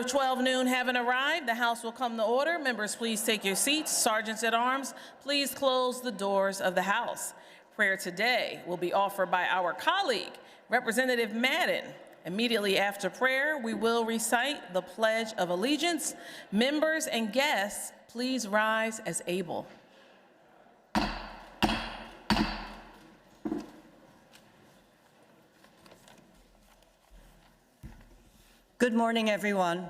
of 12 noon having arrived, the House will come to order. Members, please take your seats. Sergeants at arms, please close the doors of the House. Prayer today will be offered by our colleague, Representative Madden. Immediately after prayer, we will recite the Pledge of Allegiance. Members and guests, please rise as able. Good morning, everyone.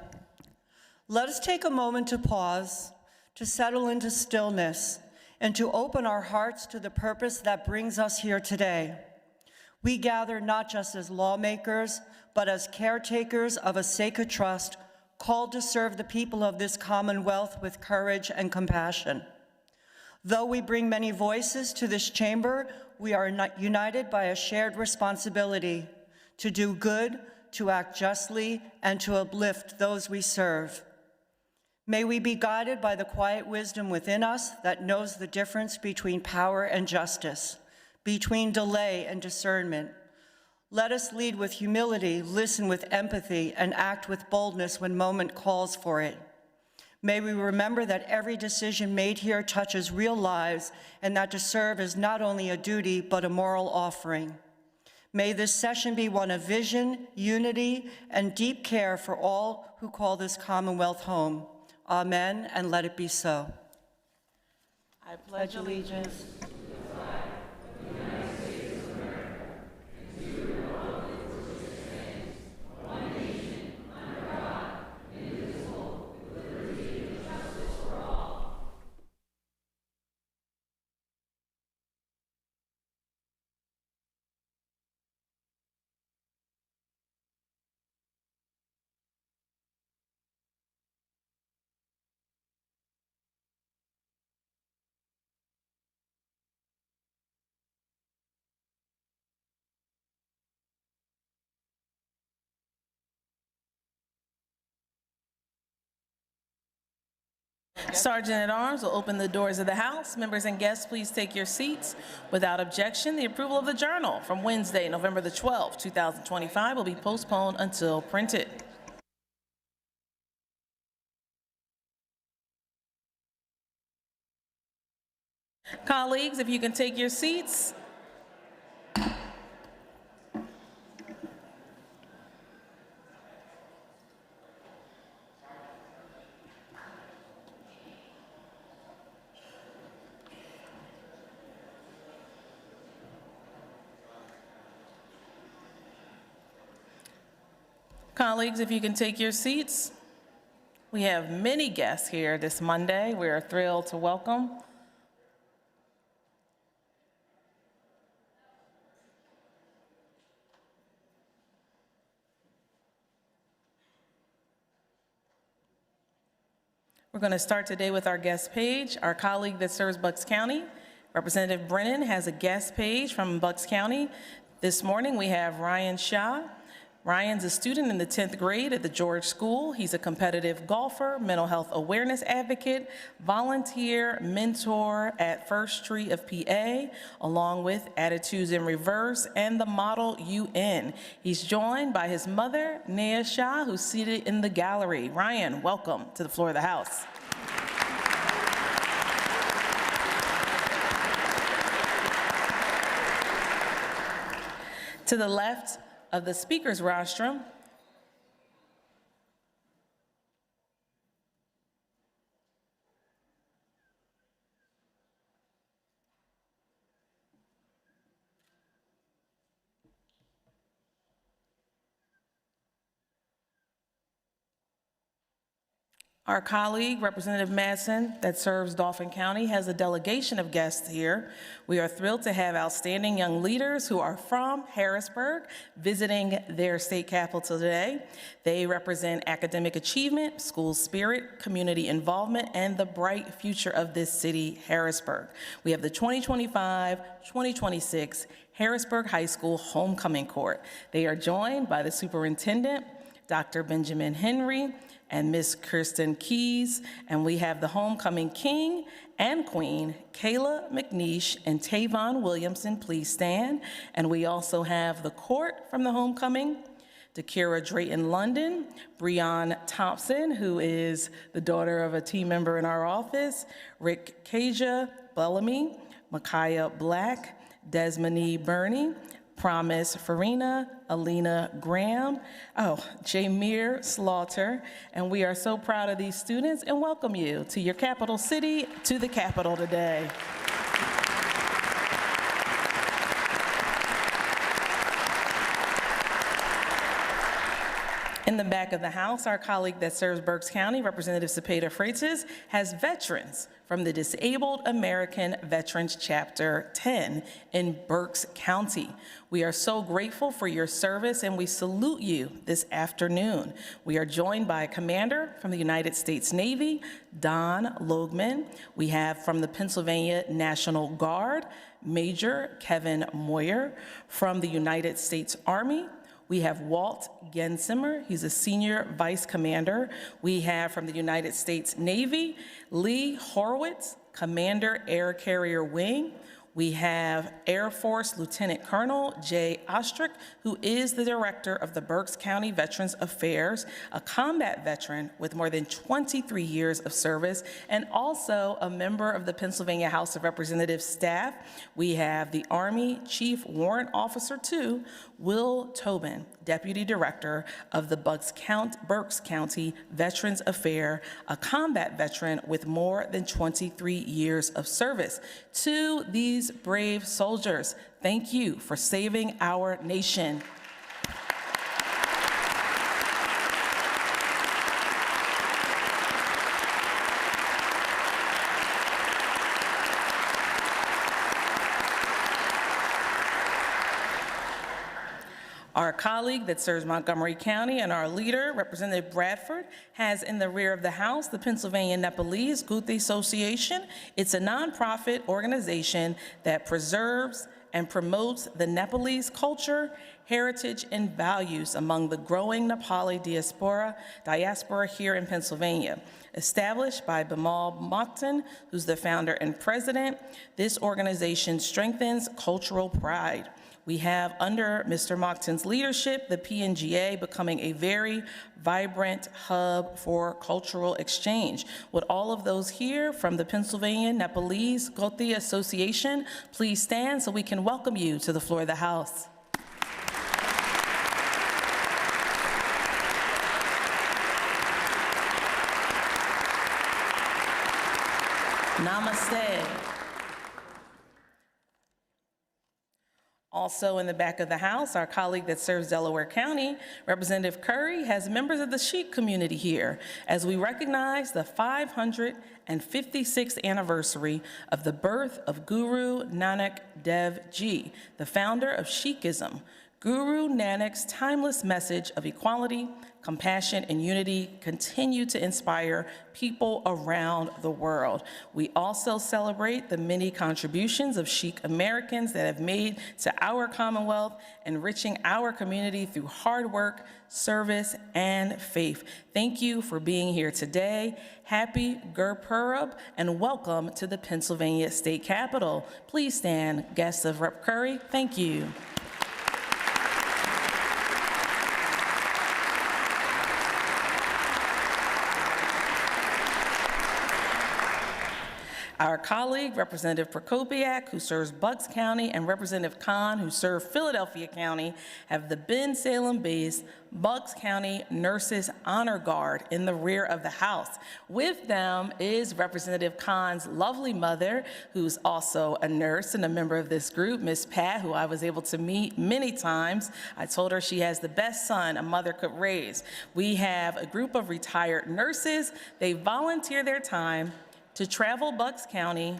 Let us take a moment to pause, to settle into stillness, and to open our hearts to the purpose that brings us here today. We gather not just as lawmakers, but as caretakers of a sacred trust called to serve the people of this Commonwealth with courage and compassion. Though we bring many voices to this chamber, we are united by a shared responsibility to do good, to act justly, and to uplift those we serve. May we be guided by the quiet wisdom within us that knows the difference between power and justice, between delay and discernment. Let us lead with humility, listen with empathy, and act with boldness when moment calls for it. May we remember that every decision made here touches real lives, and that to serve is not only a duty, but a moral offering. May this session be one of vision, unity, and deep care for all who call this Commonwealth home. Amen, and let it be so. I pledge allegiance Sergeant at Arms will open the doors of the House. Members and guests, please take your seats. Without objection, the approval of the Journal from Wednesday, November the 12th, 2025 will be postponed until printed. Colleagues, if you can take your seats. Colleagues, if you can take your seats. We have many guests here this Monday. We are thrilled to welcome. We're going to start today with our guest page. Our colleague that serves Bucks County, Representative Brennan, has a guest page from Bucks County. This morning we have Ryan Shaw. Ryan's a student in the 10th grade at the George School. He's a competitive golfer, mental health awareness advocate, volunteer, mentor at First Tree of PA, along with Attitudes in Reverse and the Model UN. He's joined by his mother, Nea Shah, who's seated in the gallery. Ryan, welcome to the floor of the House. To the left of the speaker's rostrum, our colleague, Representative Madsen, that serves Dauphin County, has a delegation of guests here. We are thrilled to have outstanding young leaders who are from Harrisburg visiting their state capital today. They represent academic achievement, school spirit, community involvement, and the bright future of this city, Harrisburg. We have the 2025-2026 Harrisburg High School Homecoming Court. They are joined by the superintendent, Dr. Benjamin Henry, and Miss Kirsten Keys, and we have the homecoming king and queen, Kayla McNeish and Tavon Williamson. Please stand. And we also have the court from the homecoming, Dakira Drayton London, Breon Thompson, who is the daughter of a team member in our office, Rick Kaja Bellamy, Micaiah Black, Desmond Burney, Promise Farina, Alina Graham, Jameer Slaughter, and we are so proud of these students and welcome you to your capital city, to the Capitol today. In the back of the house, our colleague that serves Berks County, Representative Cepeda Freitas, has veterans from the Disabled American Veterans Chapter 10 in Berks County. We are so grateful for your service and we salute you this afternoon. We are joined by a commander from the United States Navy, Don Logman. We have from the Pennsylvania National Guard, Major Kevin Moyer. From the United States Army, we have Walt Gensimer, he's a senior vice commander. We have from the United States Navy, Lee Horowitz, Commander Air Carrier Wing. We have Air Force Lieutenant Colonel Jay Ostrick, who is the director of the Berks County Veterans Affairs, a combat veteran with more than 23 years of service, and also a member of the Pennsylvania House of Representatives staff. We have the Army Chief Warrant Officer 2, Will Tobin, Deputy Director of the Berks County Veterans Affairs, a combat veteran with more than 23 years of service. To these brave soldiers, thank you for saving our nation. Our colleague that serves Montgomery County and our leader, Representative Bradford, has in the rear of the House the Pennsylvania Nepalese Guthi Association. It's a nonprofit organization that preserves and promotes the Nepalese culture, heritage, and values among the growing Nepali diaspora here in Pennsylvania. Established by Bimal Mokhtan, who's the founder and president, this organization strengthens cultural pride. We have, under Mr. Mokhtan's leadership, the PNGA becoming a very vibrant hub for cultural exchange. Would all of those here from the Pennsylvania Nepalese Guthi Association please stand so we can welcome you to the floor of the House. Namaste. Also in the back of the House, our colleague that serves Delaware County, Representative Curry, has members of the Sikh community here as we recognize the 556th anniversary of the birth of Guru Nanak Dev Ji, the founder of Sikhism. Guru Nanak's timeless message of equality, compassion, and unity continue to inspire people around the world. We also celebrate the many contributions of Sikh Americans that have made to our Commonwealth, enriching our community through hard work, service, and faith. Thank you for being here today. Happy Gurpurab, and welcome to the Pennsylvania State Capitol. Please stand, guests of Rep. Curry. Thank you. Our colleague, Representative Prokopiak, who serves Bucks County, and Representative Khan, who serve Philadelphia County, have the Ben Salem-based Bucks County Nurses Honor Guard in the rear of the House. With them is Representative Khan's lovely mother, who's also a nurse and a member of this group, Miss Pat, who I was able to meet many times. I told her she has the best son a mother could raise. We have a group of retired nurses. They volunteer their time to travel Bucks County.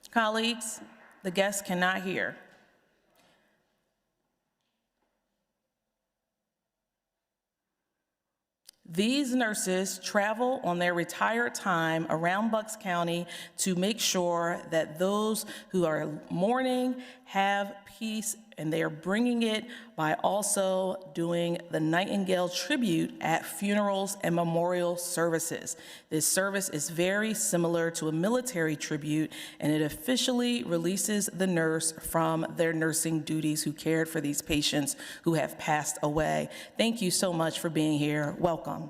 Colleagues, the guests cannot hear. These nurses travel on their retired time around Bucks County to make sure that those who are mourning have peace and they are bringing it by also doing the Nightingale tribute at funerals and memorial services. This service is very similar to a military tribute, and it officially releases the nurse from their nursing duties who cared for these patients who have passed away. Thank you so much for being here. Welcome.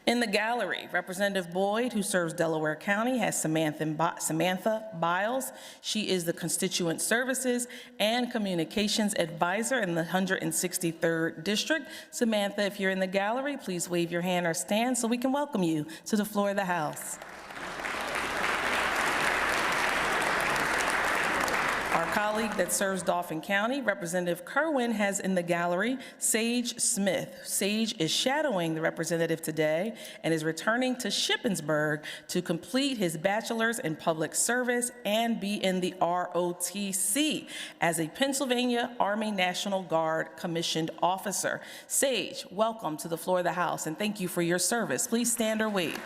In the gallery, Representative Boyd, who serves Delaware County, has Samantha Biles. She is the Constituent Services and Communications Advisor in the 163rd District. Samantha, if you're in the gallery, please wave your hand or stand so we can welcome you to the floor of the House. Our colleague that serves Dauphin County, Representative Kerwin, has in the gallery Sage Smith. Sage is shadowing the representative today and is returning to Shippensburg to complete his bachelor's in public service and be in the ROTC as a Pennsylvania Army National Guard commissioned officer. Sage, welcome to the floor of the House, and thank you for your service. Please stand or wait.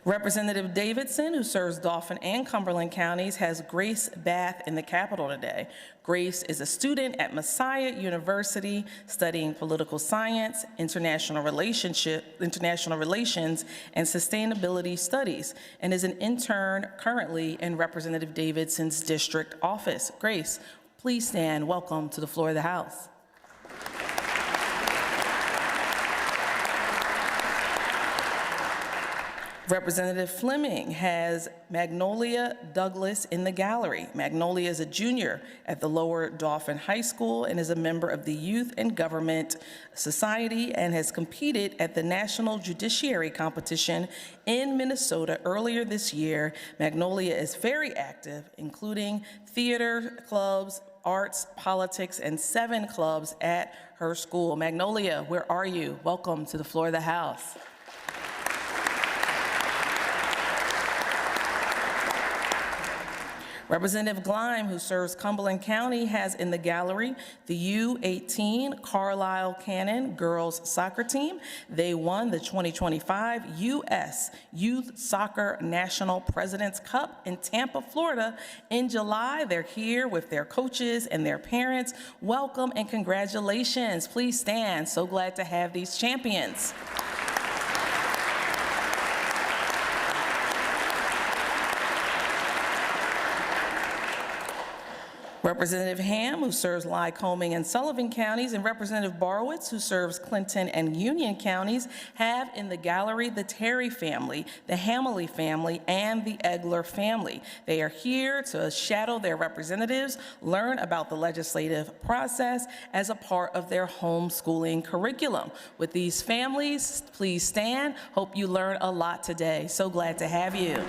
Representative Davidson, who serves Dauphin and Cumberland counties, has Grace Bath in the Capitol today. Grace is a student at Messiah University studying political science, international relations, and sustainability studies, and is an intern currently in Representative Davidson's district office. Grace, please stand. Welcome to the floor of the House. Representative Fleming has Magnolia Douglas in the gallery. Magnolia is a junior at the Lower Dauphin High School and is a member of the Youth and Government Society and has competed at the National Judiciary Competition in Minnesota earlier this year. Magnolia is very active, including theater clubs, arts, politics, and 7 clubs at her school. Magnolia, where are you? Welcome to the floor of the House. Representative Gleim, who serves Cumberland County, has in the gallery the U18 Carlisle Cannon girls soccer team. They won the 2025 U.S. Youth Soccer National President's Cup in Tampa, Florida in July. They're here with their coaches and their parents. Welcome and congratulations. Please stand. So glad to have these champions. Representative Ham, who serves Lycoming and Sullivan counties, and Representative Borowitz, who serves Clinton and Union counties, have in the gallery the Terry family, the Hamley family, and the Egler family. They are here to shadow their representatives, learn about the legislative process as a part of their homeschooling curriculum. With these families, please stand. Hope you learn a lot today. So glad to have you.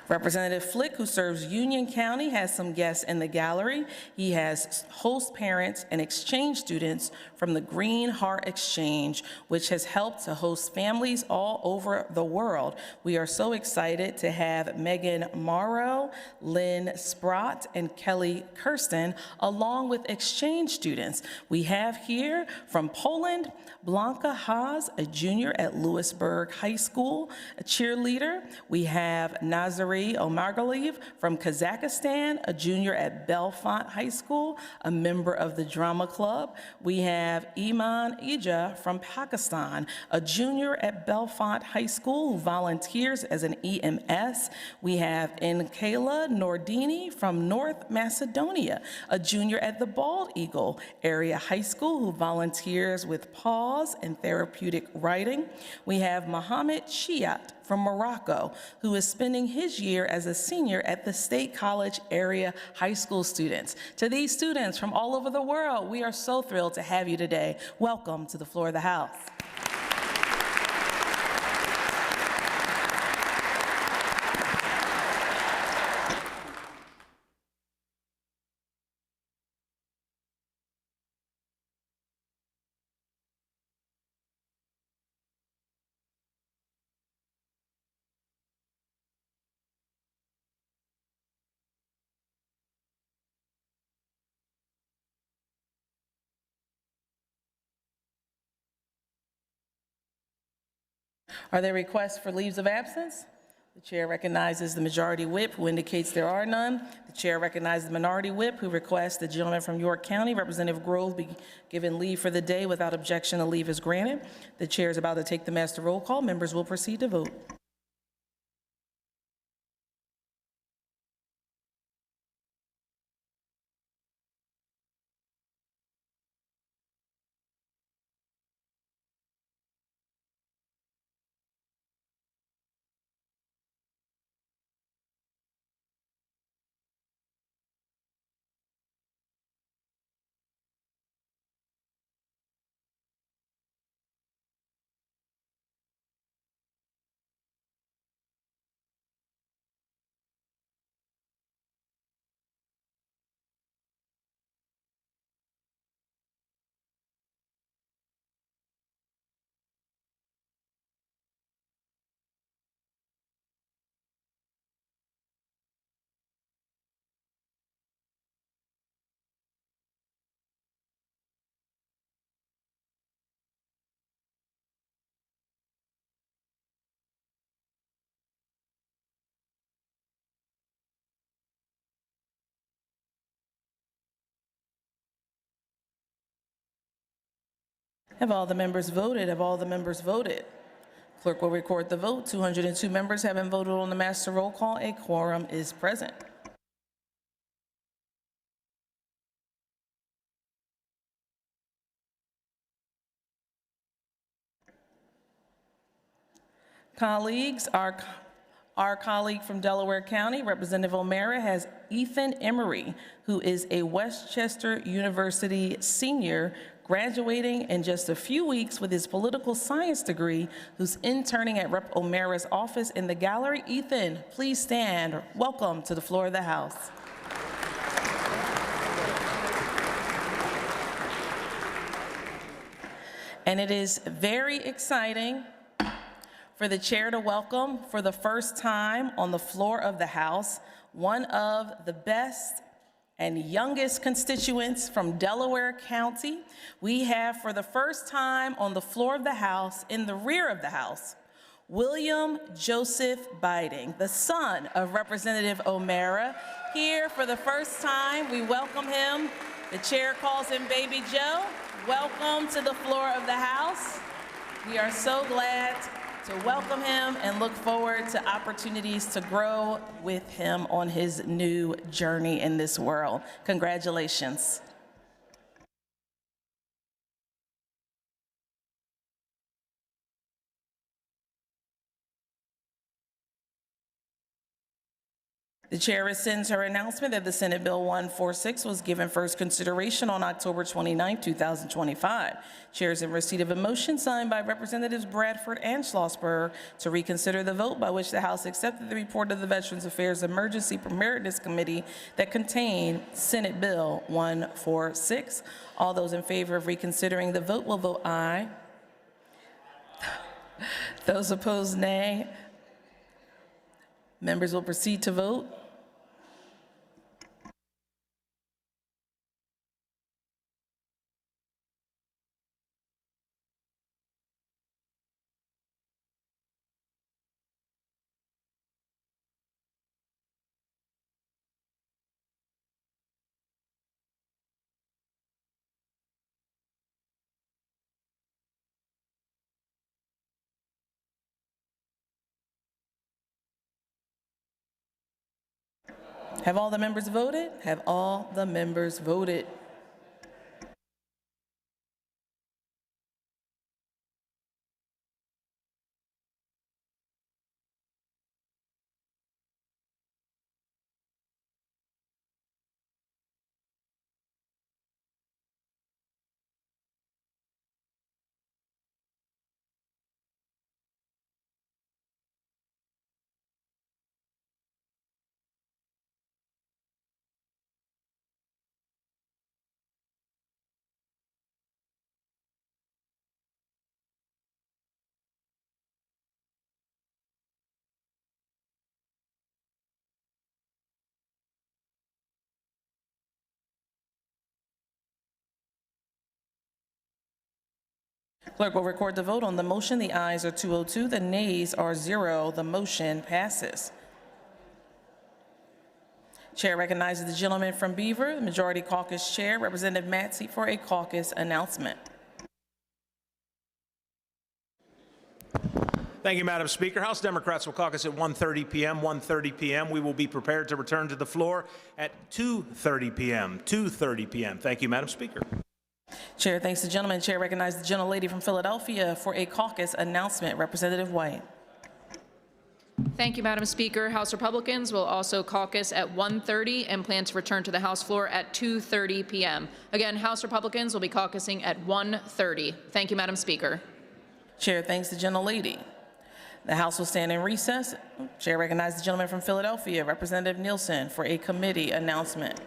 Representative Flick, who serves Union County, has some guests in the gallery. He has host parents and exchange students from the Green Heart Exchange, which has helped to host families all over the world. We are so excited to have Megan Morrow, Lynn Sprott, and Kelly Kirsten, along with exchange students. We have here from Poland, Blanca Haas, a junior at Lewisburg High School, a cheerleader. We have Nazaré Omargaliyev from Kazakhstan, a junior at Belfont High School, a member of the drama club. We have Iman Ija from Pakistan, a junior at Belfont High School who volunteers as an EMS. We have Nkayla Nordini from North Macedonia, a junior at the Bald Eagle Area High School who volunteers with pause and therapeutic writing. We have Mohammed Chiat from Morocco, who is spending his year as a senior at the State College area high school students. To these students from all over the world, we are so thrilled to have you today. Welcome to the floor of the House. Are there requests for leaves of absence? The chair recognizes the majority whip, who indicates there are none. The chair recognizes the minority whip, who requests the gentleman from York County, Representative Grove, be given leave for the day. Without objection, the leave is granted. The chair is about to take the master roll call. Members will proceed to vote. Have all the members voted? Have all the members voted? Clerk will record the vote. 202 members having voted on the master roll call. A quorum is present. Colleagues, our colleague from Delaware County, Representative O'Mara, has Ethan Emery, who is a Westchester University senior graduating in just a few weeks with his political science degree, who's interning at Rep. O'Mara's office in the gallery. Ethan, please stand. Welcome to the floor of the House. And it is very exciting for the chair to welcome for the first time on the floor of the House one of the best and youngest constituents from Delaware County. We have for the first time on the floor of the House, in the rear of the House, William Joseph Biding, the son of Representative O'Mara. Here for the first time, we welcome him. The chair calls him Baby Joe. Welcome to the floor of the House. We are so glad to welcome him and look forward to opportunities to grow with him on his new journey in this world. Congratulations. The chair rescinds her announcement that the Senate Bill 146 was given first consideration on October 29, 2025. Chair is in receipt of a motion signed by Representatives Bradford and Schlossberg to reconsider the vote by which the House accepted the report of the Veterans Affairs Emergency Preparedness Committee that contained Senate Bill 146. All those in favor of reconsidering the vote will vote aye. Those opposed, nay. Members will proceed to vote. Have all the members voted? Have all the members voted? Clerk will record the vote on the motion. The ayes are 202, the nays are 0. The motion passes. Chair recognizes the gentleman from Beaver, the Majority Caucus Chair, Representative Matsey, for a caucus announcement. Thank you, Madam Speaker. House Democrats will caucus at 1:30 p.m. 1:30 p.m. We will be prepared to return to the floor at 2:30 p.m. 2:30 p.m. Thank you, Madam Speaker. Chair thanks the gentleman. Chair recognizes the gentlelady from Philadelphia for a caucus announcement. Representative White. Thank you, Madam Speaker. House Republicans will also caucus at 1:30 and plan to return to the House floor at 2:30 p.m. Again, House Republicans will be caucusing at 1:30. Thank you, Madam Speaker. Chair thanks the gentlelady. The House will stand in recess. Chair recognizes the gentleman from Philadelphia, Representative Nielsen, for a committee announcement.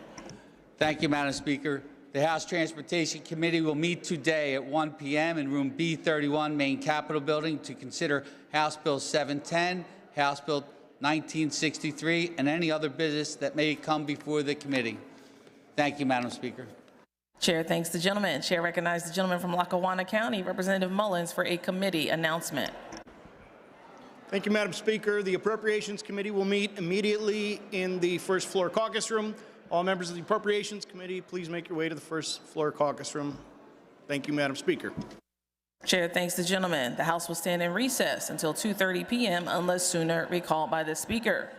Thank you, Madam Speaker. The House Transportation Committee will meet today at 1 p.m. in room B31, Main Capitol Building, to consider House Bill 710, House Bill 1963, and any other business that may come before the committee. Thank you, Madam Speaker. Chair thanks the gentleman. Chair recognizes the gentleman from Lackawanna County, Representative Mullins, for a committee announcement. Thank you, Madam Speaker. The Appropriations Committee will meet immediately in the first floor caucus room. All members of the Appropriations Committee, please make your way to the first floor caucus room. Thank you, Madam Speaker. Chair thanks the gentleman. The House will stand in recess until 2:30 p.m. unless sooner recalled by the Speaker.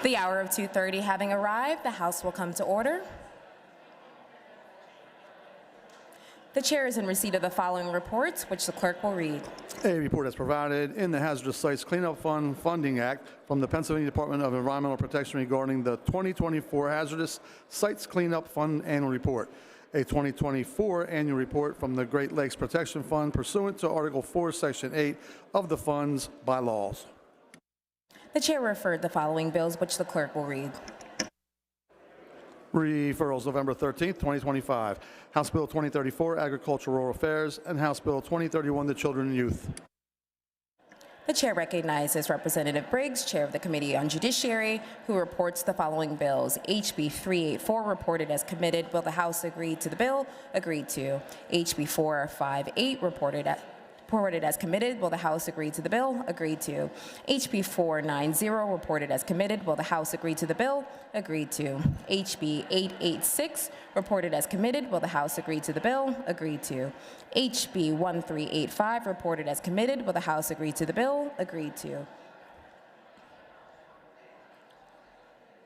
The hour of 2:30 having arrived, the House will come to order. The chair is in receipt of the following reports, which the clerk will read. A report as provided in the Hazardous Sites Cleanup Fund Funding Act from the Pennsylvania Department of Environmental Protection regarding the 2024 Hazardous Sites Cleanup Fund Annual Report. A 2024 annual report from the Great Lakes Protection Fund pursuant to Article 4, Section 8 of the fund's bylaws. The chair referred the following bills, which the clerk will read. Referrals November 13th, 2025. House Bill 2034, Agricultural Rural Affairs, and House Bill 2031, the Children and Youth. The chair recognizes Representative Briggs, Chair of the Committee on Judiciary, who reports the following bills. HB 384 reported as committed. Will the House agree to the bill? Agreed to. HB 458 reported as committed. Will the House agree to the bill? Agreed to. HB 490 reported as committed. Will the House agree to the bill? Agreed to. HB 886 reported as committed. Will the House agree to the bill? Agreed to. HB 1385 reported as committed. Will the House agree to the bill? Agreed to.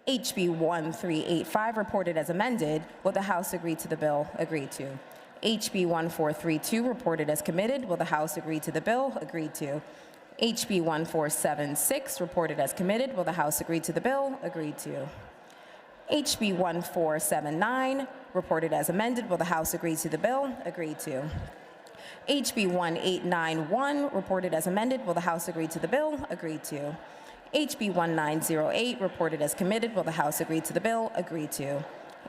HB 1385 reported as amended. Will the House agree to the bill? Agreed to. HB 1432 reported as committed. Will the House agree to the bill? Agreed to. HB 1476 reported as committed. Will the House agree to the bill? Agreed to. HB 1479 reported as amended. Will the House agree to the bill? Agreed to. HB 1891 reported as amended. Will the House agree to the bill? Agreed to. HB 1908 reported as committed. Will the House agree to the bill? Agreed to.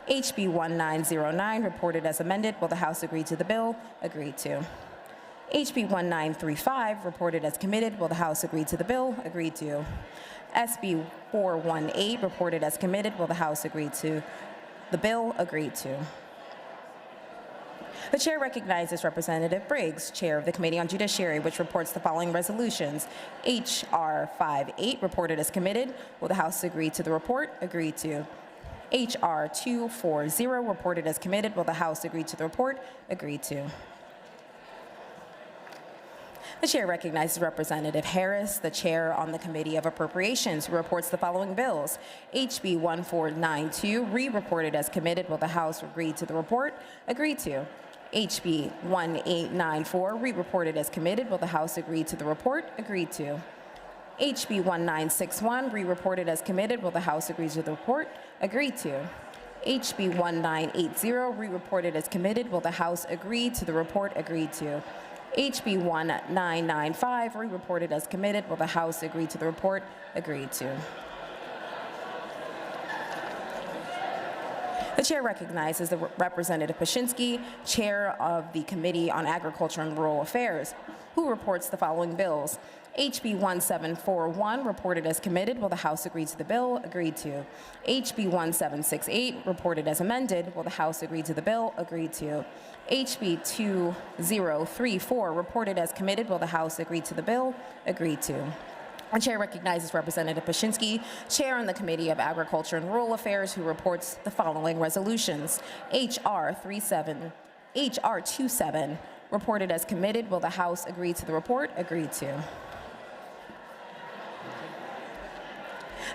HB 1909 reported as amended. Will the House agree to the bill? Agreed to. HB 1935 reported as committed. Will the House agree to the bill? Agreed to. SB 418 reported as committed. Will the House agree to the bill? Agreed to. The chair recognizes Representative Briggs, Chair of the Committee on Judiciary, which reports the following resolutions. HR 58 reported as committed. Will the House agree to the report? Agreed to. HR 240 reported as committed. Will the House agree to the report? Agreed to. The chair recognizes Representative Harris, the chair on the Committee of Appropriations, who reports the following bills. HB 1492 re-reported as committed. Will the House agree to the report? Agreed to. HB 1894 re-reported as committed. Will the House agree to the report? Agreed to. HB 1961 re-reported as committed. Will the House agree to the report? Agreed to. HB 1980 re-reported as committed. Will the House agree to the report? Agreed to. HB 1995 re-reported as committed. Will the House agree to the report? Agreed to. The chair recognizes the Representative Pashinsky, Chair of the Committee on Agriculture and Rural Affairs, who reports the following bills. HB 1741 reported as committed. Will the House agree to the bill? Agreed to. HB 1768 reported as amended. Will the House agree to the bill? Agreed to. HB 2034 reported as committed. Will the House agree to the bill? Agreed to. The chair recognizes Representative Pashinsky, Chair on the Committee of Agriculture and Rural Affairs, who reports the following resolutions. HR 27 reported as committed. Will the House agree to the report? Agreed to.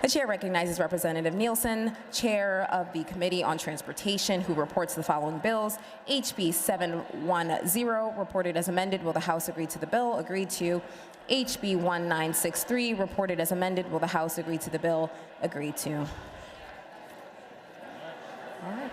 The chair recognizes Representative Nielsen, Chair of the Committee on Transportation, who reports the following bills. HB 710 reported as amended. Will the House agree to the bill? Agreed to. HB 1963 reported as amended. Will the House agree to the bill? Agreed to. All right.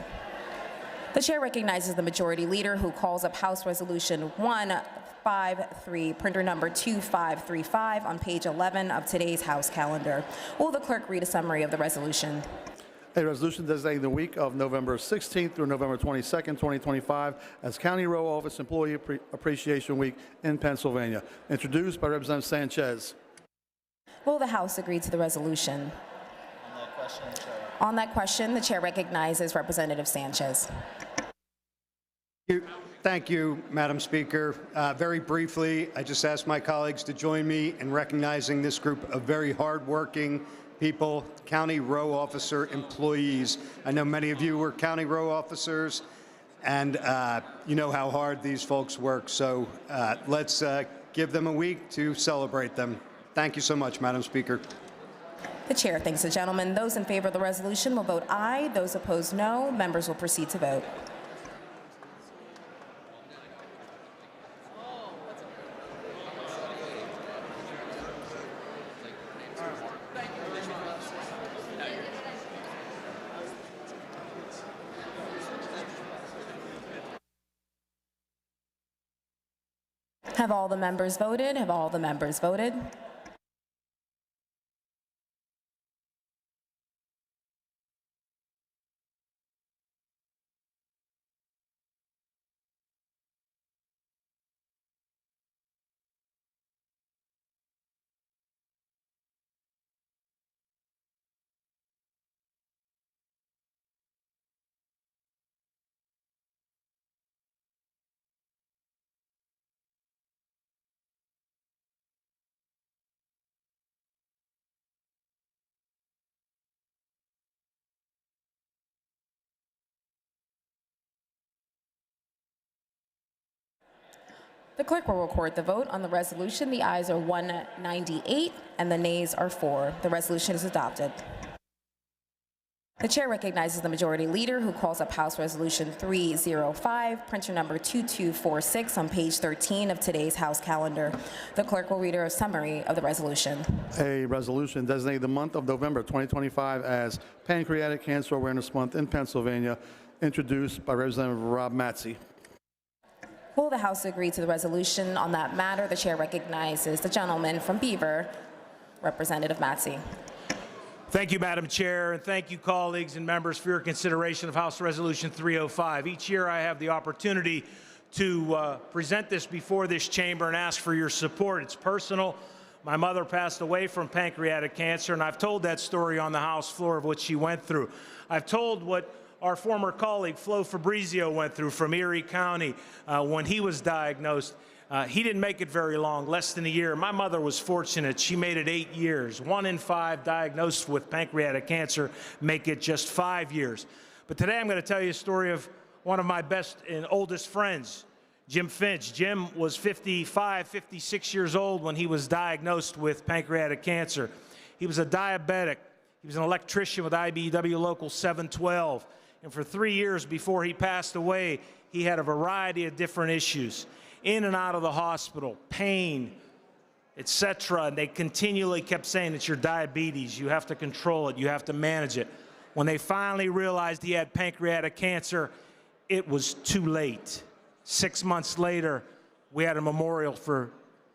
The chair recognizes the Majority Leader, who calls up House Resolution 153, printer number 2535, on page 11 of today's House calendar. Will the clerk read a summary of the resolution? A resolution designating the week of November 16th through November 22nd, 2025 as County Row Office Employee Appreciation Week in Pennsylvania. Introduced by Representative Sanchez. Will the House agree to the resolution? On that question, the chair recognizes Representative Sanchez. Thank you, Madam Speaker. Very briefly, I just ask my colleagues to join me in recognizing this group of very hardworking people, county row officer employees. I know many of you were county row officers, and you know how hard these folks work. So let's give them a week to celebrate them. Thank you so much, Madam Speaker. The chair thanks the gentleman. Those in favor of the resolution will vote aye. Those opposed, no. Members will proceed to vote. Have all the members voted? Have all the members voted? The clerk will record the vote on the resolution. The ayes are 198 and the nays are 4. The resolution is adopted. The chair recognizes the majority leader who calls up House Resolution 305, printer number 2246 on page 13 of today's House calendar. The clerk will read a summary of the resolution. A resolution designating the month of November 2025 as Pancreatic Cancer Awareness Month in Pennsylvania, introduced by Representative Rob Matzey. Will the House agree to the resolution on that matter? The chair recognizes the gentleman from Beaver, Representative Matzey. Thank you, Madam Chair, and thank you, colleagues and members, for your consideration of House Resolution 305. Each year I have the opportunity to present this before this chamber and ask for your support. It's personal. My mother passed away from pancreatic cancer, and I've told that story on the House floor of what she went through. I've told what our former colleague Flo Fabrizio went through from Erie County when he was diagnosed. He didn't make it very long, less than a year. My mother was fortunate. She made it 8 years. 1 in 5 diagnosed with pancreatic cancer make it just 5 years. But today I'm going to tell you a story of one of my best and oldest friends, Jim Finch. Jim was 55, 56 years old when he was diagnosed with pancreatic cancer. He was a diabetic. He was an electrician with IBEW Local 712. And for 3 years before he passed away, he had a variety of different issues. In and out of the hospital, pain, etc. And they continually kept saying, it's your diabetes, you have to control it, you have to manage it. When they finally realized he had pancreatic cancer, it was too late. 6 months later, we had a memorial for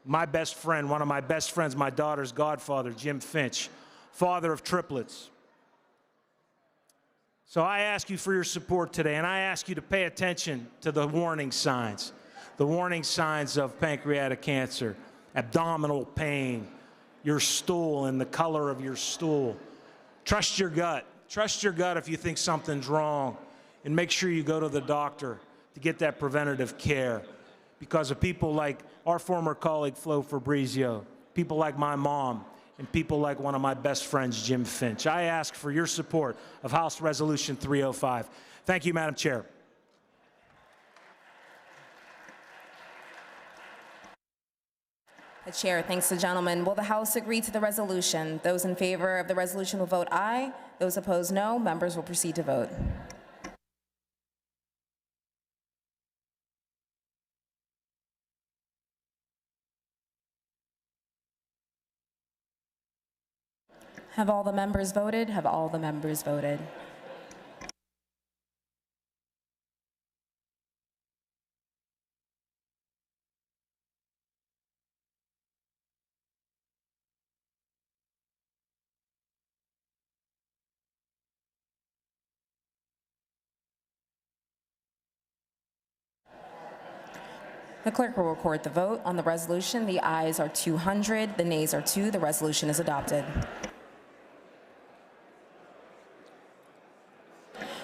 my best friend, one of my best friends, my daughter's godfather, Jim Finch, father of triplets. So I ask you for your support today, and I ask you to pay attention to the warning signs of pancreatic cancer, abdominal pain, your stool and the color of your stool. Trust your gut. Trust your gut if you think something's wrong, and make sure you go to the doctor to get that preventative care because of people like our former colleague Flo Fabrizio, people like my mom, and people like one of my best friends, Jim Finch. I ask for your support of House Resolution 305. Thank you, Madam Chair. The chair thanks the gentleman. Will the House agree to the resolution? Those in favor of the resolution will vote aye. Those opposed, no. Members will proceed to vote. Have all the members voted? Have all the members voted? The clerk will record the vote on the resolution. The ayes are 200, the nays are 2. The resolution is adopted.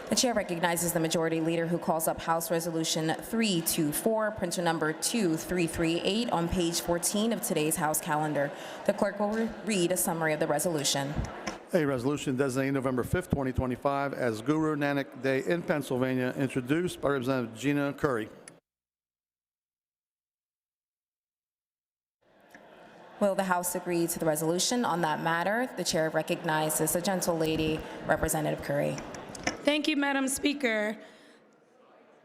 The chair recognizes the majority leader who calls up House Resolution 324, printer number 2338 on page 14 of today's House calendar. The clerk will read a summary of the resolution. A resolution designating November 5th, 2025 as Guru Nanak Day in Pennsylvania, introduced by Representative Gina Curry. Will the House agree to the resolution on that matter? The chair recognizes the gentlelady, Representative Curry. Thank you, Madam Speaker.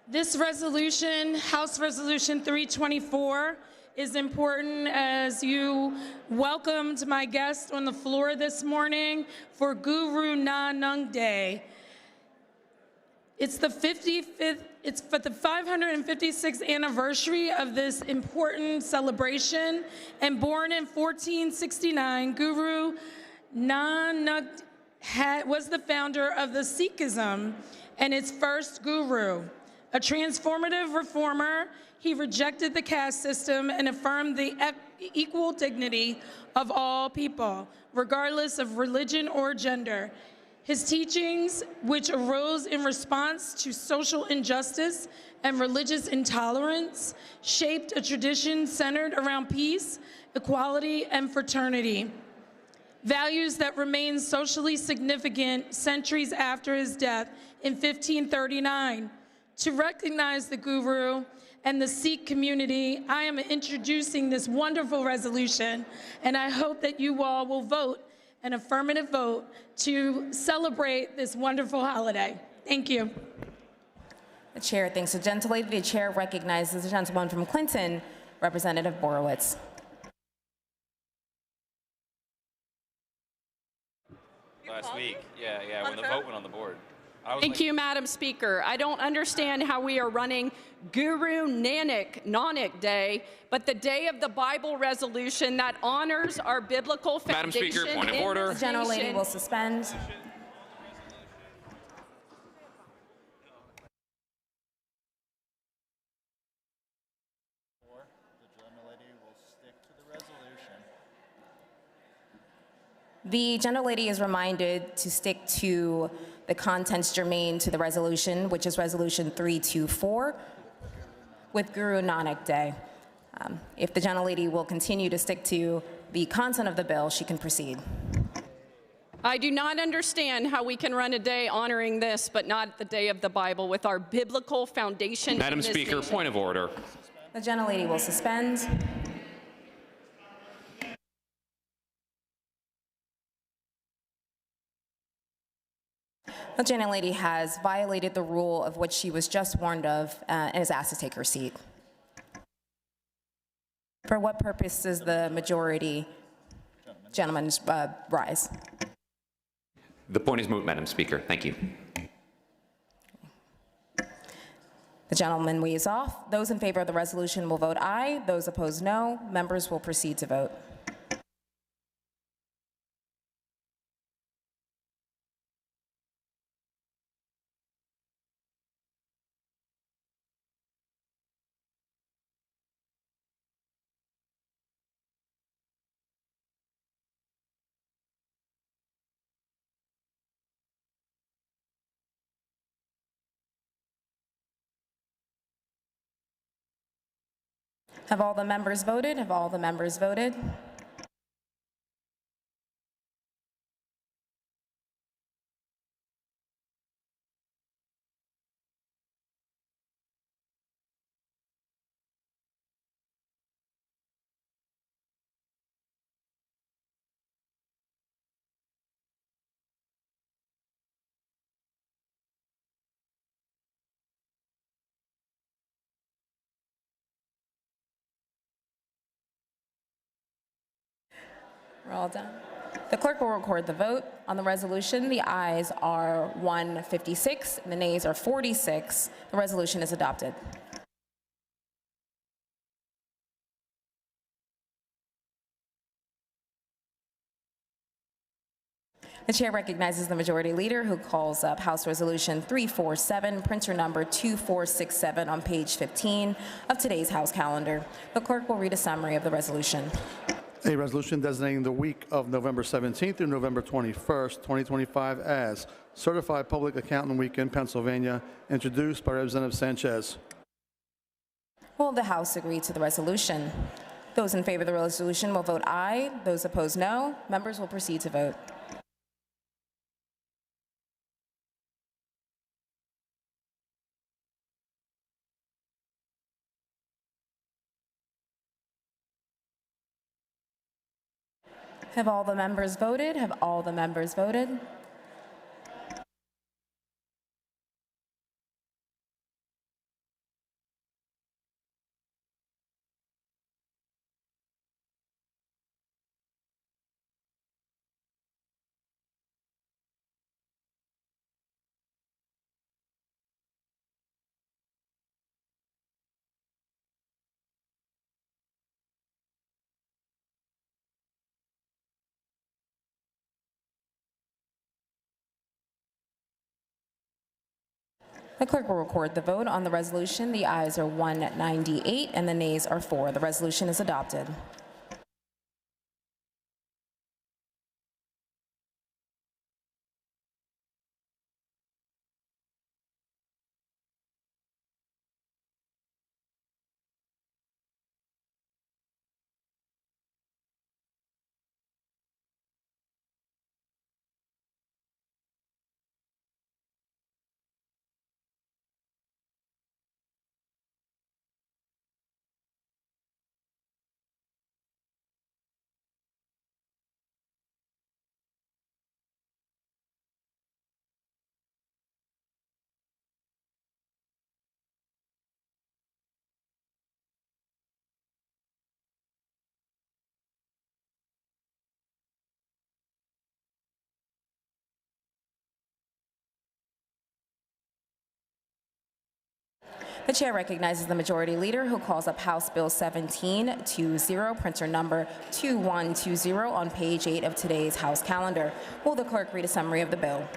This resolution, House Resolution 324, is important as you welcomed my guest on the floor this morning for Guru Nanak Day. It's the 556th anniversary of this important celebration, and born in 1469, Guru Nanak was the founder of the Sikhism and its first guru. A transformative reformer, he rejected the caste system and affirmed the equal dignity of all people, regardless of religion or gender. His teachings, which arose in response to social injustice and religious intolerance, shaped a tradition centered around peace, equality, and fraternity. Values that remain socially significant centuries after his death in 1539. To recognize the Guru and the Sikh community, I am introducing this wonderful resolution, and I hope that you all will vote an affirmative vote to celebrate this wonderful holiday. Thank you. The chair thanks the gentlelady. The chair recognizes the gentleman from Clinton, Representative Borowitz. Last week, yeah, when the vote went on the board. Thank you, Madam Speaker. I don't understand how we are running Guru Nanak Day, but the day of the Bible resolution that honors our biblical foundation. Madam Speaker, point of order. The gentlelady will suspend. The gentlelady is reminded to stick to the contents germane to the resolution, which is Resolution 324, with Guru Nanak Day. If the gentlelady will continue to stick to the content of the bill, she can proceed. I do not understand how we can run a day honoring this, but not the day of the Bible with our biblical foundation. Madam Speaker, point of order. The gentlelady will suspend. The gentlelady has violated the rule of which she was just warned of and is asked to take her seat. For what purpose does the majority gentleman rise? The point is moot, Madam Speaker. Thank you. The gentleman waves off. Those in favor of the resolution will vote aye. Those opposed, no. Members will proceed to vote. Have all the members voted? Have all the members voted? We're all done. The clerk will record the vote. On the resolution, the ayes are 156, and the nays are 46. The resolution is adopted. The chair recognizes the majority leader who calls up House Resolution 347, printer number 2467 on page 15 of today's House calendar. The clerk will read a summary of the resolution. A resolution designating the week of November 17th through November 21st, 2025 as Certified Public Accountant Week in Pennsylvania, introduced by Representative Sanchez. Will the House agree to the resolution? Those in favor of the resolution will vote aye. Those opposed, no. Members will proceed to vote. Have all the members voted? Have all the members voted? The clerk will record the vote on the resolution. The ayes are 198 and the nays are 4. The resolution is adopted. The chair recognizes the majority leader who calls up House Bill 1720, printer number 2120 on page 8 of today's House calendar. Will the clerk read a summary of the bill?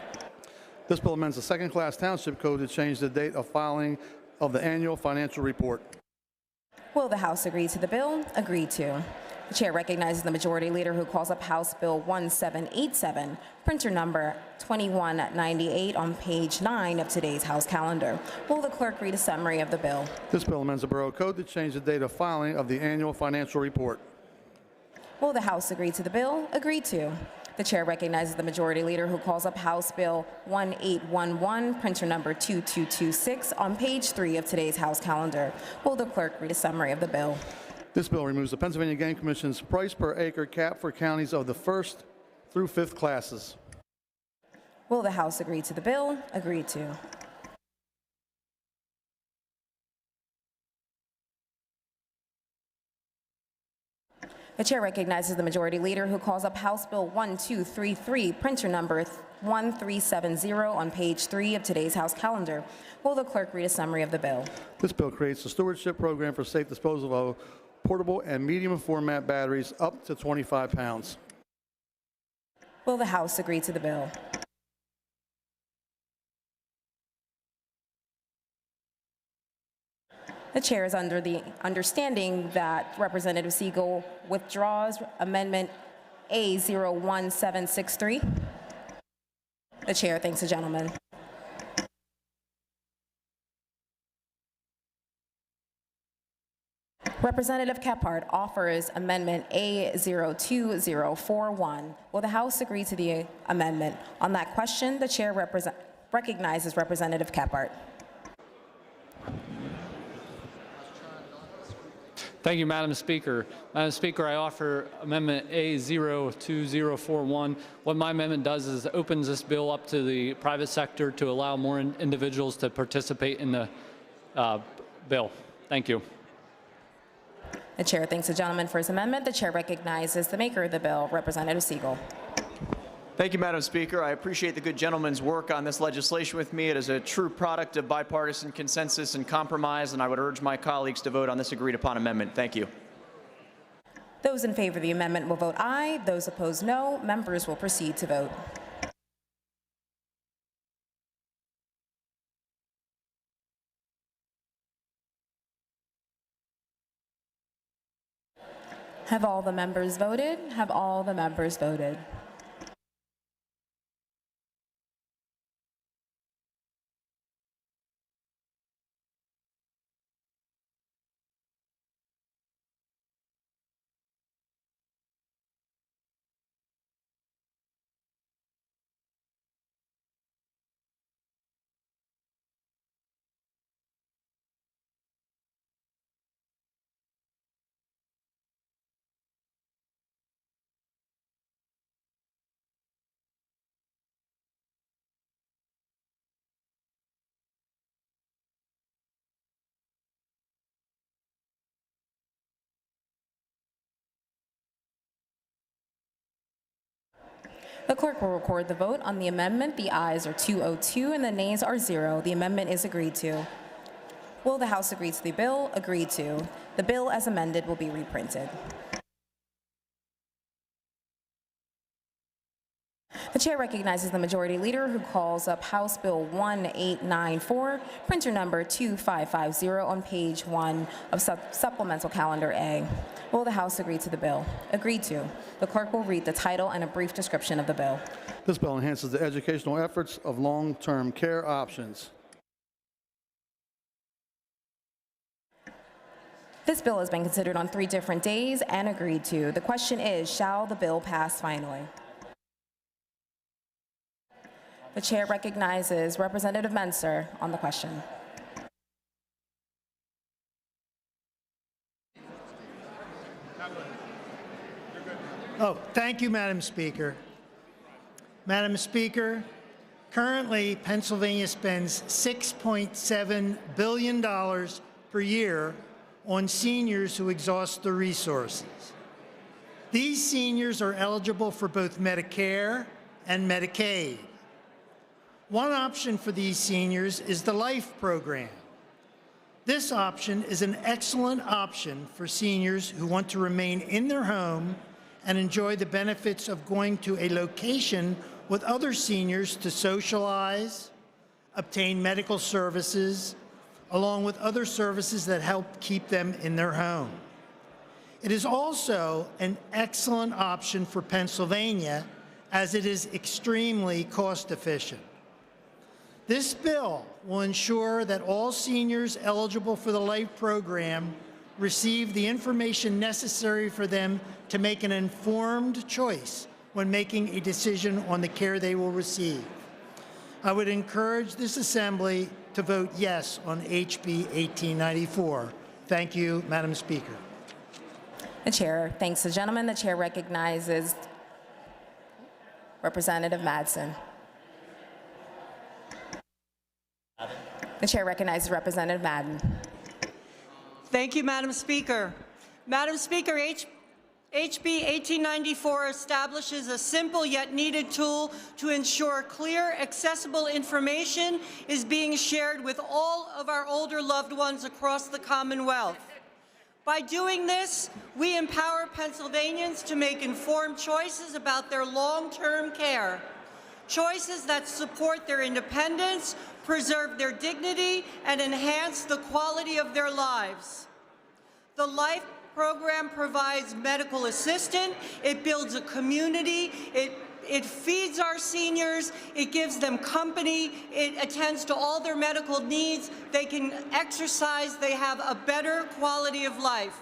This bill amends the second-class township code to change the date of filing of the annual financial report. Will the House agree to the bill? Agreed to. The chair recognizes the majority leader who calls up House Bill 1787, printer number 2198 on page 9 of today's House calendar. Will the clerk read a summary of the bill? This bill amends the Borough Code to change the date of filing of the annual financial report. Will the House agree to the bill? Agreed to. The chair recognizes the majority leader who calls up House Bill 1811, printer number 2226 on page 3 of today's House calendar. Will the clerk read a summary of the bill? This bill removes the Pennsylvania Game Commission's price per acre cap for counties of the 1st through 5th classes. Will the House agree to the bill? Agreed to. The chair recognizes the majority leader who calls up House Bill 1233, printer number 1370 on page 3 of today's House calendar. Will the clerk read a summary of the bill? This bill creates a stewardship program for safe disposal of portable and medium format batteries up to 25 pounds. Will the House agree to the bill? The chair is under the understanding that Representative Siegel withdraws Amendment A01763. The chair thanks the gentleman. Representative Kephart offers Amendment A02041. Will the House agree to the amendment? On that question, the chair recognizes Representative Kephart. Thank you, Madam Speaker. Madam Speaker, I offer Amendment A02041. What my amendment does is opens this bill up to the private sector to allow more individuals to participate in the bill. Thank you. The chair thanks the gentleman for his amendment. The chair recognizes the maker of the bill, Representative Siegel. Thank you, Madam Speaker. I appreciate the good gentleman's work on this legislation with me. It is a true product of bipartisan consensus and compromise, and I would urge my colleagues to vote on this agreed-upon amendment. Thank you. Those in favor of the amendment will vote aye. Those opposed, no. Members will proceed to vote. Have all the members voted? Have all the members voted? The clerk will record the vote on the amendment. The ayes are 202 and the nays are 0. The amendment is agreed to. Will the House agree to the bill? Agreed to. The bill as amended will be reprinted. The chair recognizes the majority leader who calls up House Bill 1894, printer number 2550 on page 1 of supplemental calendar A. Will the House agree to the bill? Agreed to. The clerk will read the title and a brief description of the bill. This bill enhances the educational efforts of long-term care options. This bill has been considered on 3 different days and agreed to. The question is, shall the bill pass finally? The chair recognizes Representative Menser on the question. Oh, thank you, Madam Speaker. Madam Speaker, currently Pennsylvania spends $6.7 billion per year on seniors who exhaust their resources. These seniors are eligible for both Medicare and Medicaid. One option for these seniors is the LIFE program. This option is an excellent option for seniors who want to remain in their home and enjoy the benefits of going to a location with other seniors to socialize, obtain medical services, along with other services that help keep them in their home. It is also an excellent option for Pennsylvania as it is extremely cost efficient. This bill will ensure that all seniors eligible for the LIFE program receive the information necessary for them to make an informed choice when making a decision on the care they will receive. I would encourage this Assembly to vote yes on HB 1894. Thank you, Madam Speaker. The chair thanks the gentleman. The chair recognizes Representative Madsen. The chair recognizes Representative Madden. Thank you, Madam Speaker. Madam Speaker, HB 1894 establishes a simple yet needed tool to ensure clear, accessible information is being shared with all of our older loved ones across the Commonwealth. By doing this, we empower Pennsylvanians to make informed choices about their long-term care, choices that support their independence, preserve their dignity, and enhance the quality of their lives. The LIFE program provides medical assistance, it builds a community, it feeds our seniors, it gives them company, it attends to all their medical needs, they can exercise, they have a better quality of life.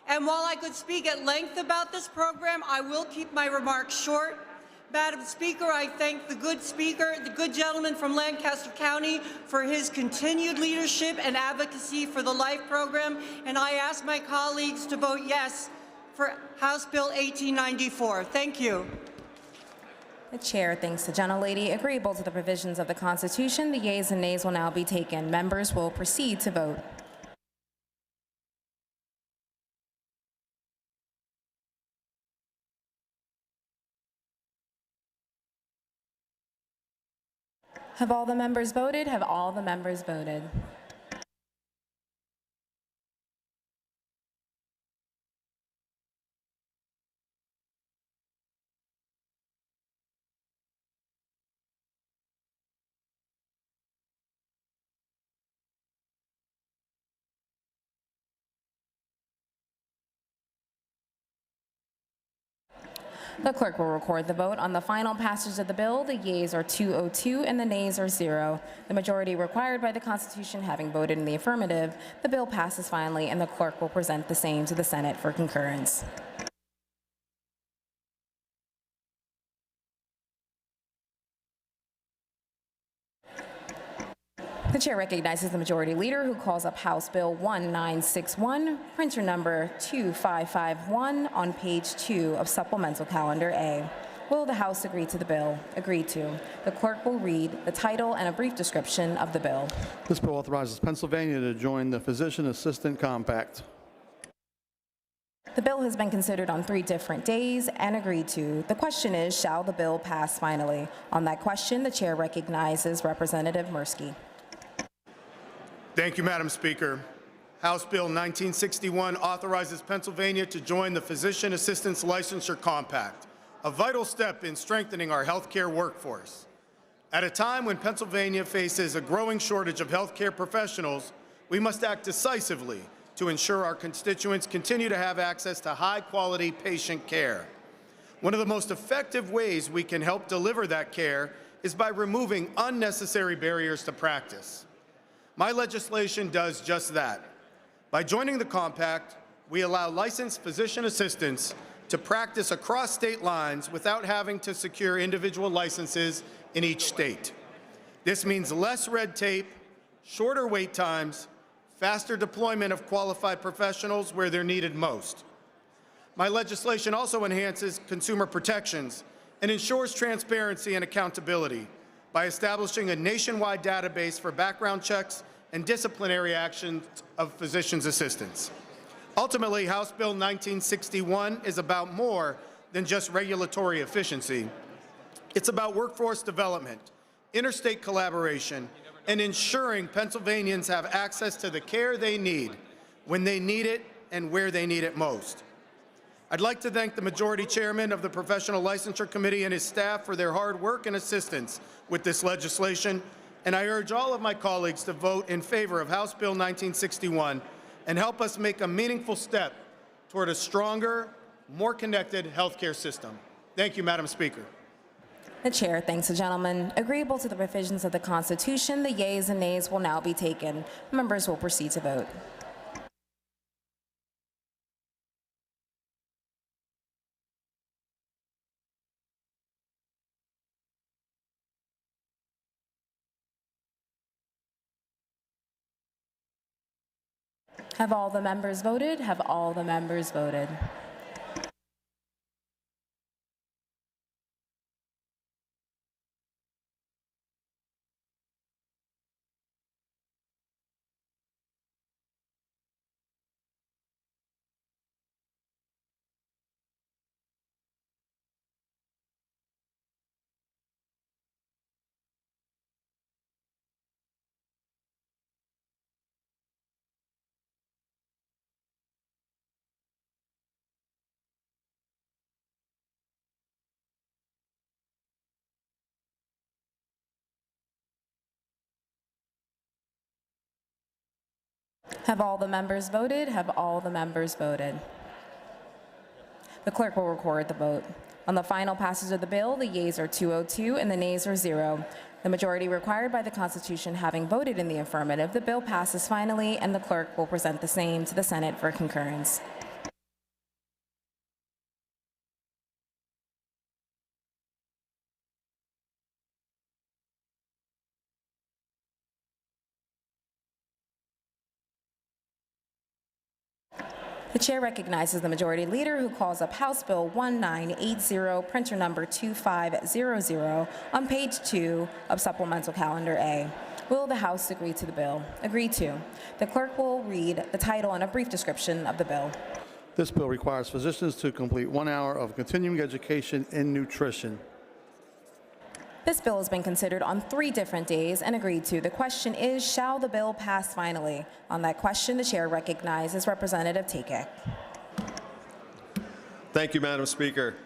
And while I could speak at length about this program, I will keep my remarks short. Madam Speaker, I thank the good gentleman from Lancaster County for his continued leadership and advocacy for the LIFE program, and I ask my colleagues to vote yes for House Bill 1894. Thank you. The chair thanks the gentlelady. Agreeable to the provisions of the Constitution, the yeas and nays will now be taken. Members will proceed to vote. Have all the members voted? Have all the members voted? The clerk will record the vote on the final passage of the bill. The yeas are 202 and the nays are 0. The majority required by the Constitution having voted in the affirmative, the bill passes finally, and the clerk will present the same to the Senate for concurrence. The chair recognizes the majority leader who calls up House Bill 1961, printer number 2551 on page 2 of supplemental calendar A. Will the House agree to the bill? Agreed to. The clerk will read the title and a brief description of the bill. This bill authorizes Pennsylvania to join the Physician Assistant Compact. The bill has been considered on 3 different days and agreed to. The question is, shall the bill pass finally? On that question, the chair recognizes Representative Mirsky. Thank you, Madam Speaker. House Bill 1961 authorizes Pennsylvania to join the Physician Assistance Licensure Compact, a vital step in strengthening our healthcare workforce. At a time when Pennsylvania faces a growing shortage of healthcare professionals, we must act decisively to ensure our constituents continue to have access to high-quality patient care. One of the most effective ways we can help deliver that care is by removing unnecessary barriers to practice. My legislation does just that. By joining the compact, we allow licensed physician assistants to practice across state lines without having to secure individual licenses in each state. This means less red tape, shorter wait times, faster deployment of qualified professionals where they're needed most. My legislation also enhances consumer protections and ensures transparency and accountability by establishing a nationwide database for background checks and disciplinary actions of physicians' assistants. Ultimately, House Bill 1961 is about more than just regulatory efficiency. It's about workforce development, interstate collaboration, and ensuring Pennsylvanians have access to the care they need, when they need it, and where they need it most. I'd like to thank the Majority Chairman of the Professional Licensure Committee and his staff for their hard work and assistance with this legislation, and I urge all of my colleagues to vote in favor of House Bill 1961 and help us make a meaningful step toward a stronger, more connected healthcare system. Thank you, Madam Speaker. The chair thanks the gentleman. Agreeable to the provisions of the Constitution, the yeas and nays will now be taken. Members will proceed to vote. Have all the members voted? Have all the members voted? Have all the members voted? Have all the members voted? The clerk will record the vote. On the final passage of the bill, the yeas are 202 and the nays are 0. The majority required by the Constitution having voted in the affirmative, the bill passes finally, and the clerk will present the same to the Senate for concurrence. The chair recognizes the majority leader who calls up House Bill 1980, printer number 2500, on page 2 of Supplemental Calendar A. Will the House agree to the bill? Agreed to. The clerk will read the title and a brief description of the bill. This bill requires physicians to complete 1 hour of continuing education in nutrition. This bill has been considered on 3 different days and agreed to. The question is, shall the bill pass finally? On that question, the chair recognizes Representative Takek. Thank you, Madam Speaker.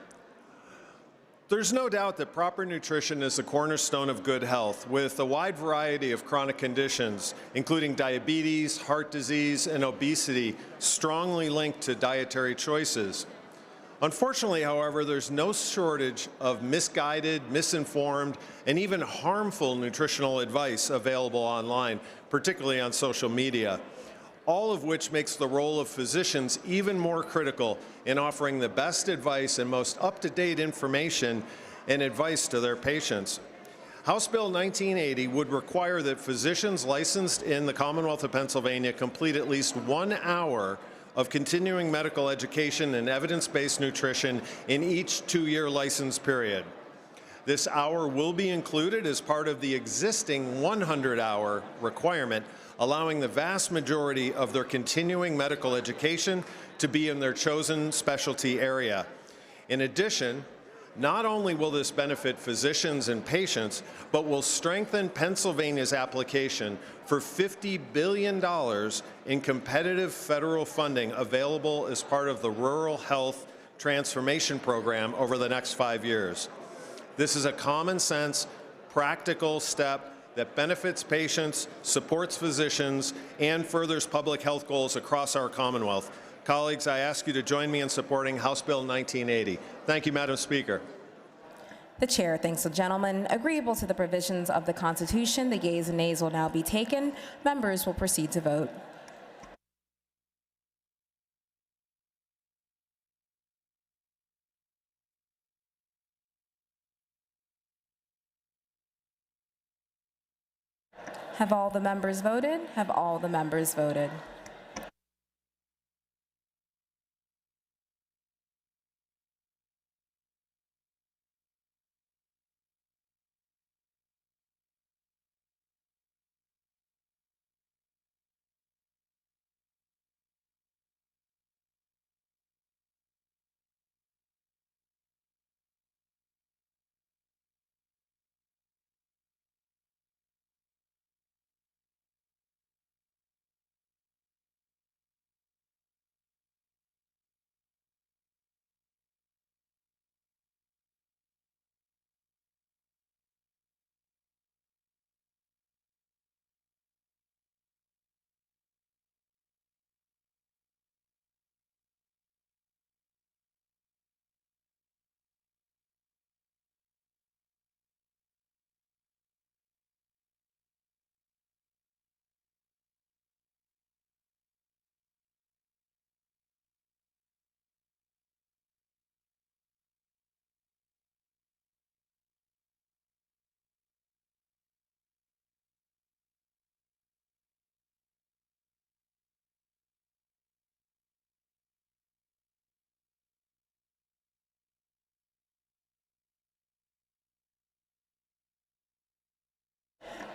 There's no doubt that proper nutrition is the cornerstone of good health, with a wide variety of chronic conditions, including diabetes, heart disease, and obesity, strongly linked to dietary choices. Unfortunately, however, there's no shortage of misguided, misinformed, and even harmful nutritional advice available online, particularly on social media, all of which makes the role of physicians even more critical in offering the best advice and most up-to-date information and advice to their patients. House Bill 1980 would require that physicians licensed in the Commonwealth of Pennsylvania complete at least 1 hour of continuing medical education and evidence-based nutrition in each 2-year license period. This hour will be included as part of the existing 100-hour requirement, allowing the vast majority of their continuing medical education to be in their chosen specialty area. In addition, not only will this benefit physicians and patients, but will strengthen Pennsylvania's application for $50 billion in competitive federal funding available as part of the Rural Health Transformation Program over the next 5 years. This is a common sense, practical step that benefits patients, supports physicians, and furthers public health goals across our Commonwealth. Colleagues, I ask you to join me in supporting House Bill 1980. Thank you, Madam Speaker. The chair thanks the gentleman. Agreeable to the provisions of the Constitution, the yeas and nays will now be taken. Members will proceed to vote. Have all the members voted? Have all the members voted?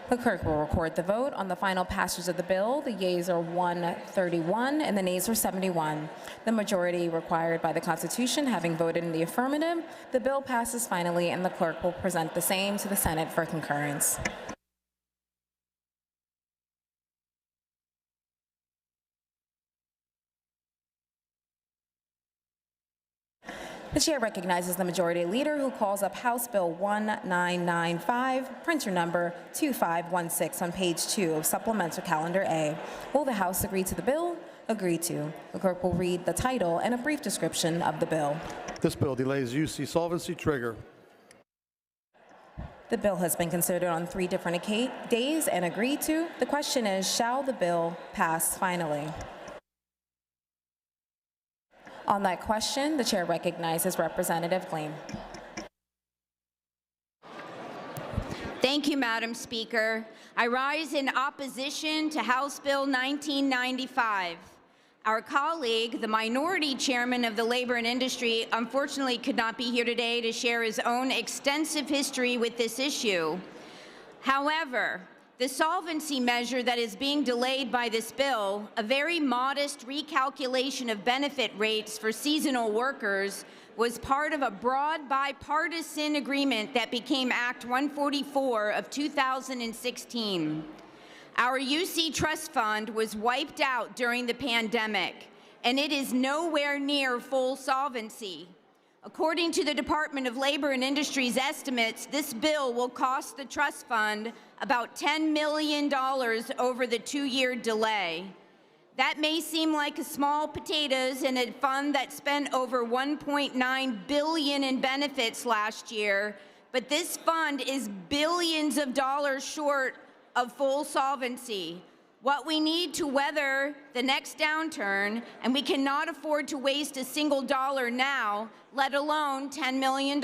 The clerk will record the vote. On the final passage of the bill, the yeas are 131 and the nays are 71. The majority required by the Constitution having voted in the affirmative, the bill passes finally, and the clerk will present the same to the Senate for concurrence. The chair recognizes the majority leader who calls up House Bill 1995, printer number 2516 on page 2 of Supplemental Calendar A. Will the House agree to the bill? Agree to. The clerk will read the title and a brief description of the bill. This bill delays UC solvency trigger. The bill has been considered on 3 different days and agreed to. The question is, shall the bill pass finally? On that question, the chair recognizes Representative Klain. Thank you, Madam Speaker. I rise in opposition to House Bill 1995. Our colleague, the minority chairman of the Labor and Industry, unfortunately could not be here today to share his own extensive history with this issue. However, the solvency measure that is being delayed by this bill, a very modest recalculation of benefit rates for seasonal workers, was part of a broad bipartisan agreement that became Act 144 of 2016. Our UC Trust Fund was wiped out during the pandemic, and it is nowhere near full solvency. According to the Department of Labor and Industry's estimates, this bill will cost the trust fund about $10 million over the 2-year delay. That may seem like a small potatoes in a fund that spent over $1.9 billion in benefits last year, but this fund is billions of dollars short of full solvency. What we need to weather the next downturn, and we cannot afford to waste a single dollar now, let alone $10 million.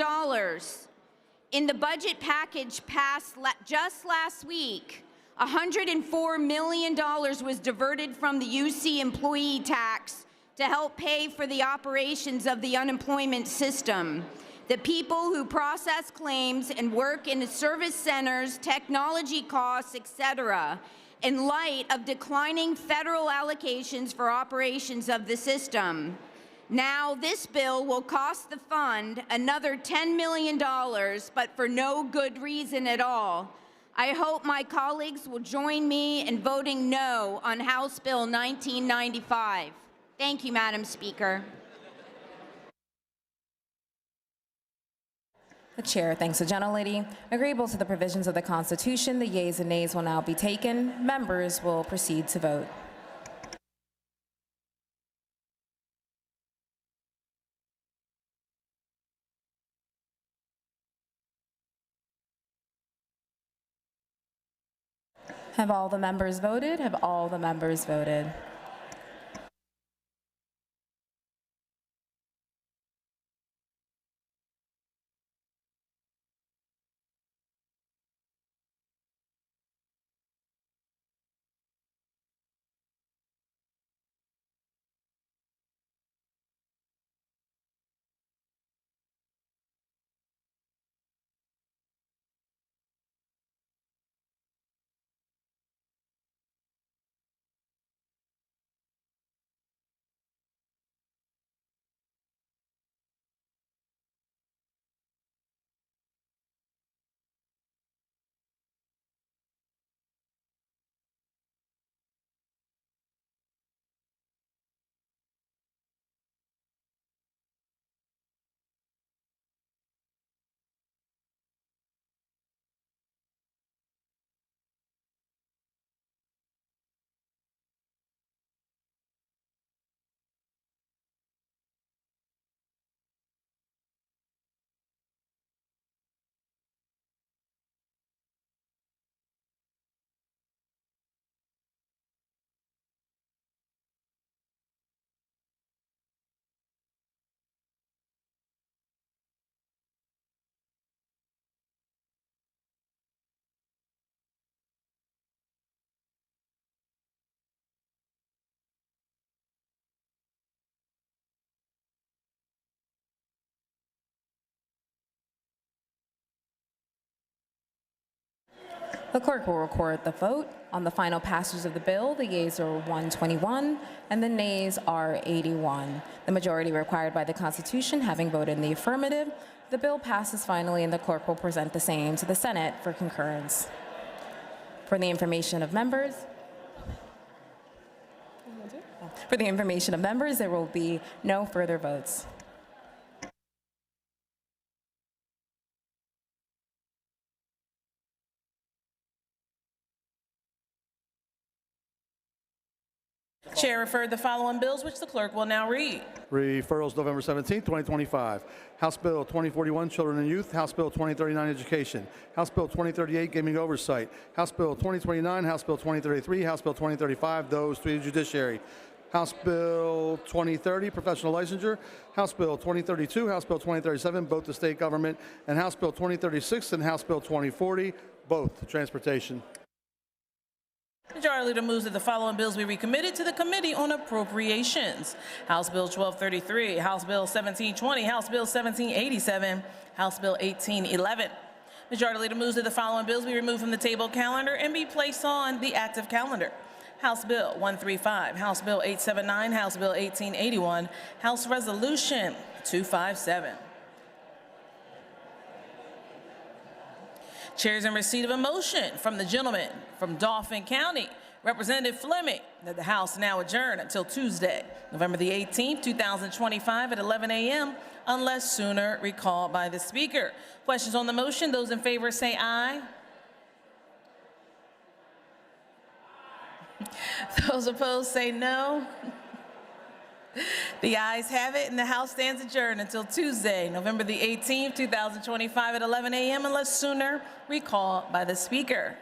In the budget package passed just last week, $104 million was diverted from the UC employee tax to help pay for the operations of the unemployment system. The people who process claims and work in the service centers, technology costs, etc. in light of declining federal allocations for operations of the system. Now, this bill will cost the fund another $10 million, but for no good reason at all. I hope my colleagues will join me in voting no on House Bill 1995. Thank you, Madam Speaker. The chair thanks the gentlelady. Agreeable to the provisions of the Constitution, the yeas and nays will now be taken. Members will proceed to vote. Have all the members voted? Have all the members voted? The clerk will record the vote. On the final passage of the bill, the yeas are 121 and the nays are 81. The majority required by the Constitution having voted in the affirmative, the bill passes finally and the clerk will present the same to the Senate for concurrence. For the information of members, there will be no further votes. Chair referred the following bills, which the clerk will now read. Referrals November 17, 2025. House Bill 2041, Children and Youth. House Bill 2039, Education. House Bill 2038, Gaming Oversight. House Bill 2029, House Bill 2033, House Bill 2035, those three Judiciary. House Bill 2030, Professional Licensure. House Bill 2032, House Bill 2037, both the State Government. And House Bill 2036 and House Bill 2040, both Transportation. Majority Leader moves that the following bills be recommitted to the Committee on Appropriations. House Bill 1233, House Bill 1720, House Bill 1787, House Bill 1811. Majority Leader moves that the following bills be removed from the table calendar and be placed on the active calendar. House Bill 135, House Bill 879, House Bill 1881, House Resolution 257. Chairs in receipt of a motion from the gentleman from Dauphin County, Representative Fleming, that the House now adjourn until Tuesday, November the 18th, 2025 at 11 a.m. unless sooner recalled by the Speaker. Questions on the motion? Those in favor say aye. Those opposed say no. The ayes have it, and the House stands adjourned until Tuesday, November the 18th, 2025 at 11 a.m. unless sooner recalled by the Speaker.